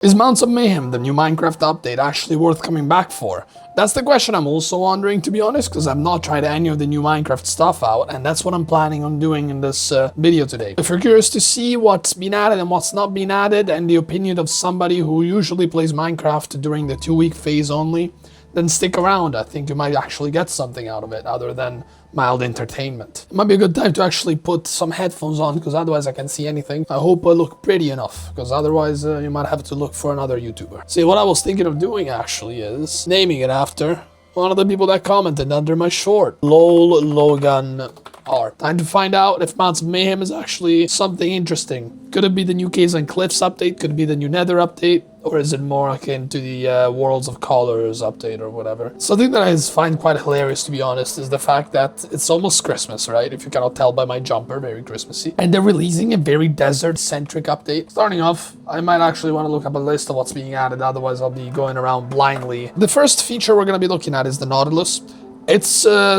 Is Mounts of Mayhem, the new Minecraft update, actually worth coming back for? That's the question I'm also wondering, to be honest, because I've not tried any of the new Minecraft stuff out, and that's what I'm planning on doing in this video today. If you're curious to see what's been added and what's not been added, and the opinion of somebody who usually plays Minecraft during the 2-week phase only, then stick around. I think you might actually get something out of it other than mild entertainment. It might be a good time to actually put some headphones on, because otherwise I can't see anything. I hope I look pretty enough, because otherwise you might have to look for another YouTuber. See, what I was thinking of doing actually is naming it after one of the people that commented under my short. LOL Logan R. Time to find out if Mounts of Mayhem is actually something interesting. Could it be the new Caves and Cliffs update? Could it be the new Nether update? Or is it more akin to the Worlds of Colors update or whatever? Something that I find quite hilarious, to be honest, is the fact that it's almost Christmas, right? If you cannot tell by my jumper, very Christmassy. And they're releasing a very desert-centric update. Starting off, I might actually want to look up a list of what's being added, otherwise I'll be going around blindly. The first feature we're going to be looking at is the Nautilus. It's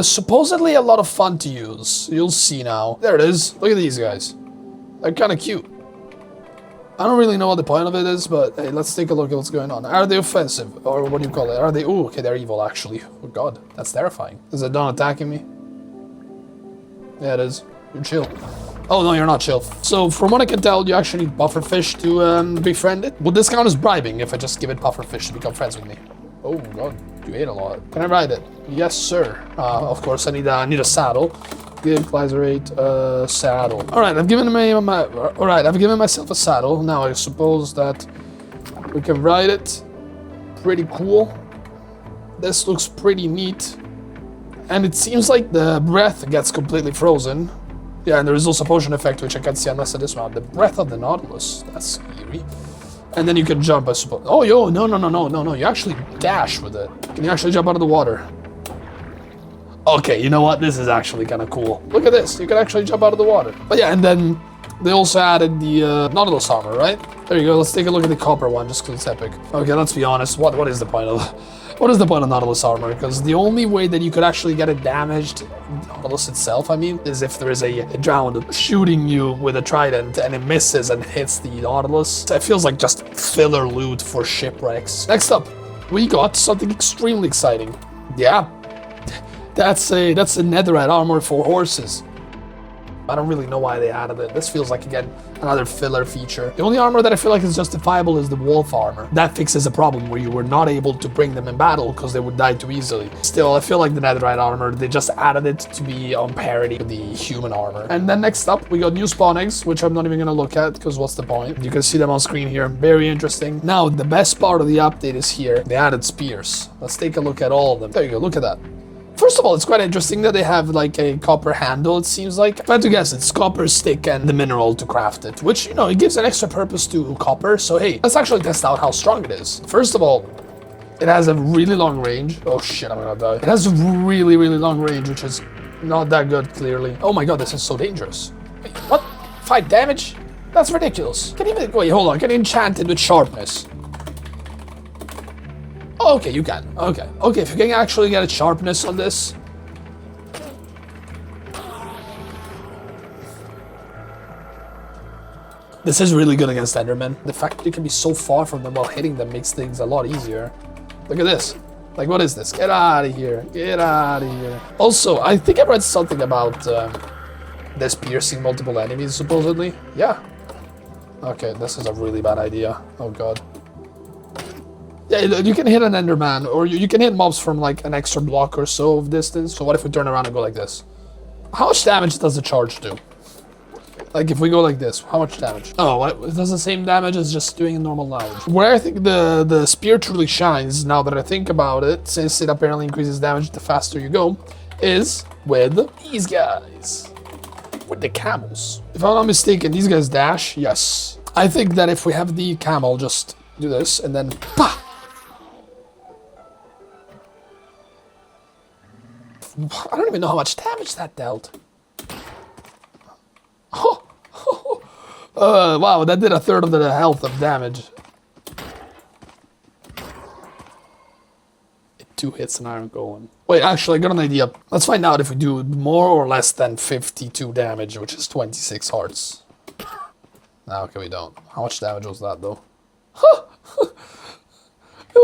supposedly a lot of fun to use. You'll see now. There it is. Look at these guys. They're kind of cute. I don't really know what the point of it is, but hey, let's take a look at what's going on. Are they offensive? Or what do you call it? Are they... Ooh, okay, they're evil, actually. Oh, God. That's terrifying. Is it done attacking me? Yeah, it is. You're chill. Oh, no, you're not chill. So, from what I can tell, you actually need pufferfish to befriend it. Would this count as bribing if I just give it pufferfish to become friends with me? Oh, God. You ate a lot. Can I ride it? Yes, sir. Of course, I need a saddle. Give Glycerate saddle. Alright, I've given myself a saddle. Now I suppose that we can ride it. Pretty cool. This looks pretty neat. And it seems like the breath gets completely frozen. Yeah, and there is also a potion effect, which I can't see unless I dismount. The breath of the Nautilus. That's eerie. And then you can jump, I suppose. Oh, yo, no. You actually dash with it. Can you actually jump out of the water? Okay, you know what? This is actually kind of cool. Look at this. You can actually jump out of the water. But yeah, and then they also added the Nautilus Armor, right? There you go. Let's take a look at the copper one, just because it's epic. Okay, let's be honest. What is the point of... What is the point of Nautilus Armor? Because the only way that you could actually get it damaged, Nautilus itself, I mean, is if there is a drowned shooting you with a trident and it misses and hits the Nautilus. It feels like just filler loot for shipwrecks. Next up, we got something extremely exciting. Yeah. That's a Netherite armor for horses. I don't really know why they added it. This feels like, again, another filler feature. The only armor that I feel like is justifiable is the wolf armor. That fixes a problem where you were not able to bring them in battle because they would die too easily. Still, I feel like the Netherite armor, they just added it to be on parity with the human armor. And then next up, we got new spawn eggs, which I'm not even gonna look at because what's the point? You can see them on screen here. Very interesting. Now, the best part of the update is here. They added spears. Let's take a look at all of them. There you go, look at that. First of all, it's quite interesting that they have like a copper handle, it seems like. If I had to guess, it's copper stick and the mineral to craft it, which, you know, it gives an extra purpose to copper. So hey, let's actually test out how strong it is. First of all, it has a really long range. Oh shit, I'm gonna die. It has a really long range, which is not that good, clearly. Oh my God, this is so dangerous. Wait, what? 5 damage? That's ridiculous. Can even, wait, hold on, can enchant it with sharpness? Oh, okay, you can. Okay, if you can actually get a sharpness on this. This is really good against Endermen. The fact that you can be so far from them while hitting them makes things a lot easier. Look at this. Like, what is this? Get out of here. Get out of here. Also, I think I read something about this piercing multiple enemies, supposedly. Yeah. Okay, this is a really bad idea. Oh, God. Yeah, you can hit an Enderman, or you can hit mobs from like an extra block or so of distance. So what if we turn around and go like this? How much damage does the charge do? Like if we go like this, how much damage? Oh, what? It does the same damage as just doing a normal damage. Where I think the spear truly shines, now that I think about it, since it apparently increases damage the faster you go, is with these guys. With the camels. If I'm not mistaken, these guys dash? Yes. I think that if we have the camel just do this and then pah! I don't even know how much damage that dealt. Wow, that did 1/3 of the health of damage. 2 hits and I'm going. Wait, actually, I got an idea. Let's find out if we do more or less than 52 damage, which is 26 hearts. No, okay, we don't. How much damage was that, though?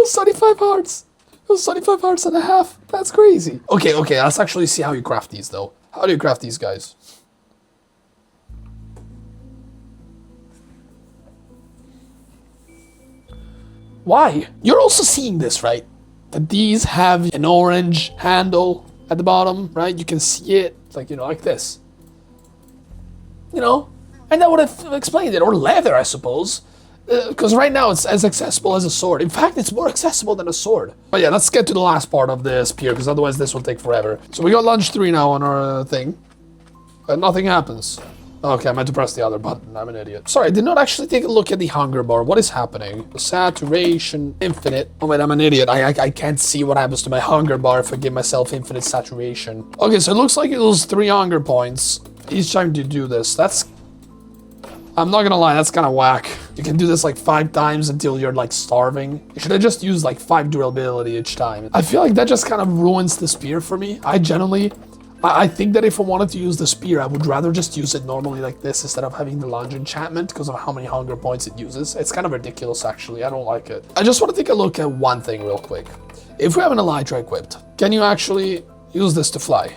was 75 hearts. It was 75 hearts and a half. That's crazy. Okay, let's actually see how you craft these, though. How do you craft these guys? Why? You're also seeing this, right? That these have an orange handle at the bottom, right? You can see it, like, like this. And that would have explained it. Or leather, I suppose. Because right now it's as accessible as a sword. In fact, it's more accessible than a sword. But yeah, let's get to the last part of the spear, because otherwise this will take forever. So we got lunge 3 now on our thing. But nothing happens. Okay, I meant to press the other button. I'm an idiot. Sorry, I did not actually take a look at the hunger bar. What is happening? Saturation, infinite. Oh wait, I'm an idiot. I can't see what happens to my hunger bar if I give myself infinite saturation. Okay, so it looks like it loses 3 hunger points each time you do this. I'm not gonna lie, that's kind of whack. You can do this like 5 times until you're like starving. You should have just used like 5 durability each time. I feel like that just kind of ruins the spear for me. I think that if I wanted to use the spear, I would rather just use it normally like this instead of having the lunge enchantment because of how many hunger points it uses. It's kind of ridiculous, actually. I don't like it. I just want to take a look at one thing real quick. If we have an elytra equipped, can you actually use this to fly?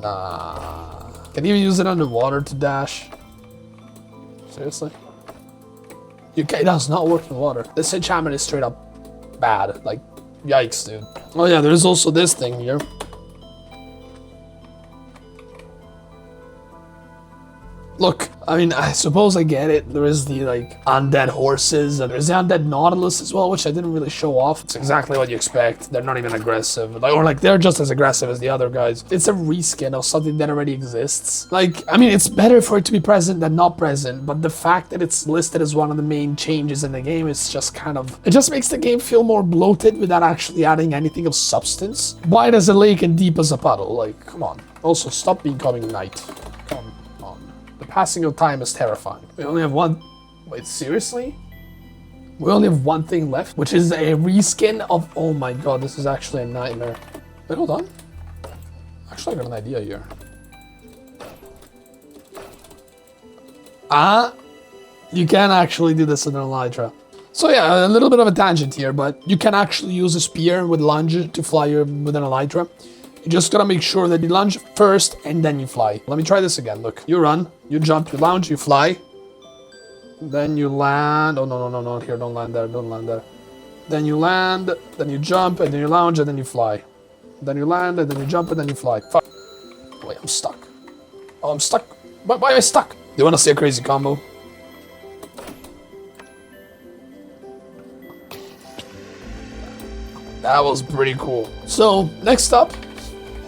Nah. Can you even use it underwater to dash? Seriously? It does not work in water. This enchantment is straight up bad. Like, yikes, dude. Oh yeah, there's also this thing here. Look, I mean, I suppose I get it. There is the, like, undead horses, and there's the undead Nautilus as well, which I didn't really show off. It's exactly what you expect. They're not even aggressive. They're just as aggressive as the other guys. It's a reskin of something that already exists. Like, I mean, it's better for it to be present than not present, but the fact that it's listed as one of the main changes in the game is just kind of... It just makes the game feel more bloated without actually adding anything of substance. Wide as a lake and deep as a puddle. Like, come on. Also, stop becoming night. Come on. The passing of time is terrifying. We only have one... Wait, seriously? We only have one thing left, which is a reskin of... Oh my god, this is actually a nightmare. Wait, hold on. Actually, I got an idea here. You can actually do this in an elytra. So yeah, a little bit of a tangent here, but you can actually use a spear with lunge to fly with an elytra. You just gotta make sure that you lunge first and then you fly. Let me try this again. Look, you run, you jump, you lunge, you fly. Then you land. Oh, no, here, don't land there, don't land there. Then you land, then you jump, and then you lunge, and then you fly. Then you land, and then you jump, and then you fly. Fuck. Wait, I'm stuck. Oh, I'm stuck. Why am I stuck? Do you wanna see a crazy combo? That was pretty cool. So, next up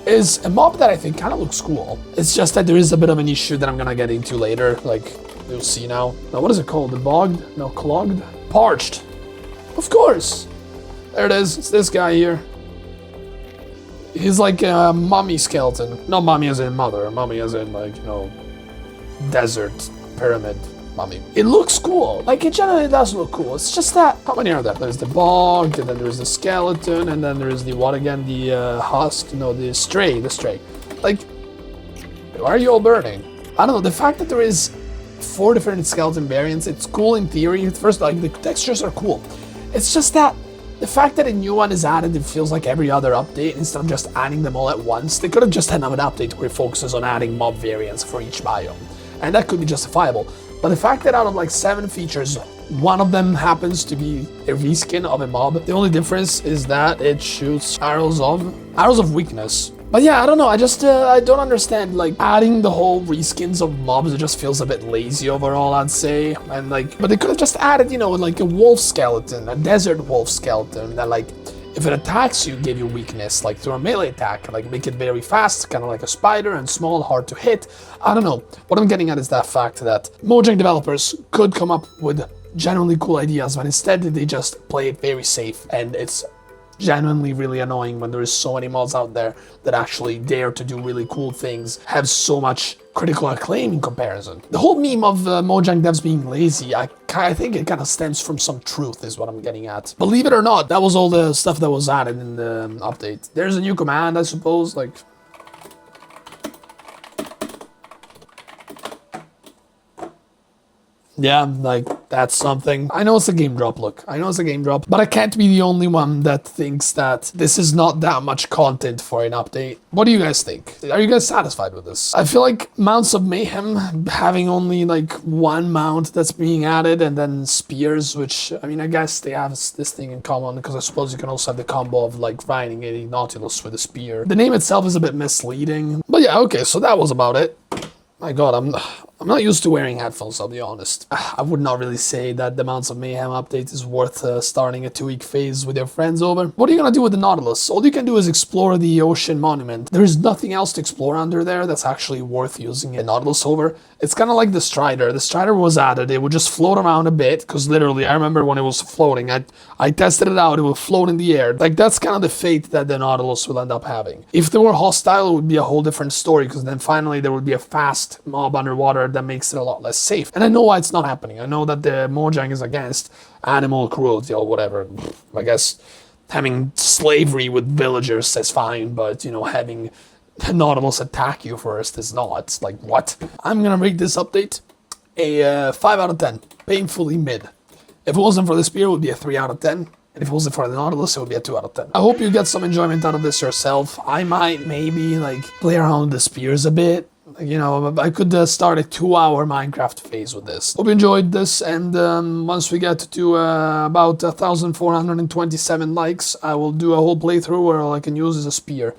is a mob that I think kind of looks cool. It's just that there is a bit of an issue that I'm gonna get into later, like you'll see now. Now, what is it called? The Bogged? No, Clogged? Parched. Of course. There it is. It's this guy here. He's like a mummy skeleton. Not mummy as in mother. Mummy as in, like, desert pyramid mummy. It looks cool. Like, it generally does look cool. It's just that... How many are there? There's the Bogged, and then there's the skeleton, and then there's the, what again? The husk? No, the stray. The stray. Like, why are you all burning? I don't know. The fact that there is 4 different skeleton variants, it's cool in theory. First, like, the textures are cool. It's just that the fact that a new one is added, it feels like every other update, instead of just adding them all at once. They could have just had an update where it focuses on adding mob variants for each biome. And that could be justifiable. But the fact that out of like 7 features, one of them happens to be a reskin of a mob, the only difference is that it shoots arrows of weakness. But yeah, I don't know, I don't understand, like, adding the whole reskins of mobs, it just feels a bit lazy overall, I'd say. And like, but they could have just added, like a wolf skeleton, a desert wolf skeleton, that like, if it attacks you, give you weakness, like through a melee attack, like make it very fast, kind of like a spider, and small, hard to hit. I don't know. What I'm getting at is that fact that Mojang developers could come up with genuinely cool ideas, but instead they just play it very safe, and it's genuinely really annoying when there is so many mods out there that actually dare to do really cool things, have so much critical acclaim in comparison. The whole meme of Mojang devs being lazy, I think it kind of stems from some truth, is what I'm getting at. Believe it or not, that was all the stuff that was added in the update. There's a new command, I suppose, like... Yeah, like, that's something. I know it's a game drop, look. I know it's a game drop, but I can't be the only one that thinks that this is not that much content for an update. What do you guys think? Are you guys satisfied with this? I feel like Mounts of Mayhem having only, like, one mount that's being added, and then spears, which, I mean, I guess they have this thing in common, because I suppose you can also have the combo of, like, riding a Nautilus with a spear. The name itself is a bit misleading. But yeah, okay, so that was about it. My god, I'm not used to wearing headphones, I'll be honest. I would not really say that the Mounts of Mayhem update is worth starting a 2-week phase with your friends over. What are you gonna do with the Nautilus? All you can do is explore the ocean monument. There's nothing else to explore under there that's actually worth using a Nautilus over. It's kind of like the Strider. The Strider was added, it would just float around a bit, because literally, I remember when it was floating, I tested it out, it would float in the air. Like, that's kind of the fate that the Nautilus will end up having. If they were hostile, it would be a whole different story, because then finally there would be a fast mob underwater that makes it a lot less safe. And I know why it's not happening. I know that the Mojang is against animal cruelty or whatever. I guess having slavery with villagers is fine, but, you know, having the Nautilus attack you first is not. Like, what? I'm gonna rate this update a 5 out of 10. Painfully mid. If it wasn't for the spear, it would be a 3 out of 10. And if it wasn't for the Nautilus, it would be a 2 out of 10. I hope you get some enjoyment out of this yourself. I might maybe, like, play around with the spears a bit. You know, I could start a 2-hour Minecraft phase with this. Hope you enjoyed this, and once we get to about 1,427 likes, I will do a whole playthrough where all I can use is a spear.